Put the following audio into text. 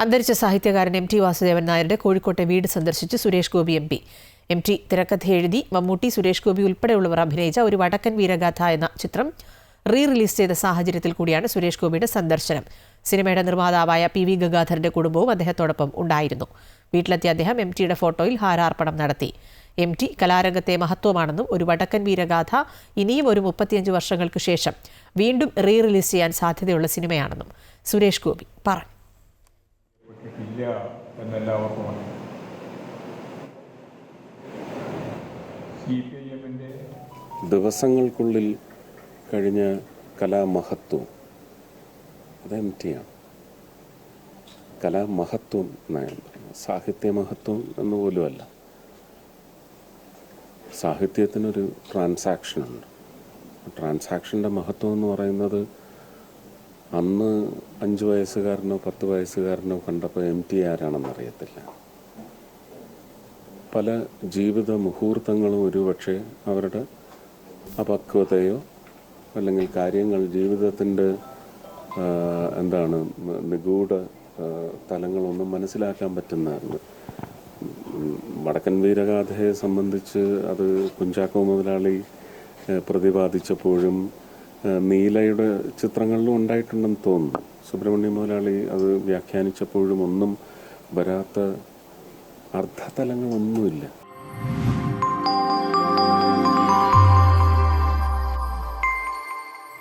അന്തരിച്ച സാഹിത്യകാരൻ M T Vasudevan നായരുടെ കോഴിക്കോട്ടെ വീട് സന്ദർശിച്ച് സുരേഷ് ഗോപി എം ടി തിരക്കഥ എഴുതി മമ്മൂട്ടി, സുരേഷ് ഗോപി ഉൾപ്പെടെയുള്ളവർ അഭിനയിച്ച ഒരു വടക്കൻ വീരഗാഥ എന്ന ചിത്രം റിലീസ് ചെയ്ത സാഹചര്യത്തിൽ കൂടിയാണ് സുരേഷ് ഗോപിയുടെ സന്ദർശനം. സിനിമയുടെ നിർമ്മാതാവായ PV ഗംഗാധരന്റെ കുടുംബവും അദ്ദേഹത്തോടൊപ്പം ഉണ്ടായിരുന്നു. വീട്ടിലെത്തിയ അദ്ദേഹം എം ടിയുടെ ഫോട്ടോയിൽ ഹാരാർപ്പണം നടത്തി. എം ടി കലാരംഗത്തെ മഹത്വമാണെന്നും ഒരു വടക്കൻ വീരഗാഥ ഇനിയും ഒരു 35 വർഷങ്ങൾക്ക് ശേഷം വീണ്ടും റിലീസ് ചെയ്യാൻ സാധ്യതയുള്ള സിനിമയാണെന്നും സുരേഷ് ഗോപി പറഞ്ഞു. ദിവസങ്ങൾക്കുള്ളിൽ കഴിഞ്ഞ കലാമഹത്വം അത് എം ടിയാണ്. കലാമഹത്വം എന്നാണ് സാഹിത്യ മഹത്വം എന്നുപോലുമല്ല. സാഹിത്യത്തിനൊരു ട്രാൻസാക്ഷനുണ്ട്. ട്രാൻസാക്ഷൻ്റെ മഹത്വം എന്ന് പറയുന്നത് അന്ന് 5 വയസ്സുകാരനോ 10 വയസ്സുകാരനോ കണ്ടപ്പോൾ എം ടി ആരാണെന്നറിയത്തില്ല. പല ജീവിത മുഹൂർത്തങ്ങളും ഒരുപക്ഷെ അവരുടെ അപക്വതയോ അല്ലെങ്കിൽ കാര്യങ്ങൾ ജീവിതത്തിൻ്റെ നിഗൂഢ തലങ്ങളൊന്നും മനസ്സിലാക്കാൻ പറ്റുന്നതാണ്. വടക്കൻ വീരഗാഥയെ സംബന്ധിച്ച് അത് കുഞ്ചാക്കോ മുതലാളി പ്രതിപാദിച്ചപ്പോഴും നീലയുടെ ചിത്രങ്ങളിലും ഉണ്ടായിട്ടുണ്ടെന്ന് തോന്നുന്നു. സുബ്രഹ്മണ്യ മുതലാളി അത് വ്യാഖ്യാനിച്ചപ്പോഴും ഒന്നും വരാത്ത അർത്ഥതലങ്ങളൊന്നുമില്ല.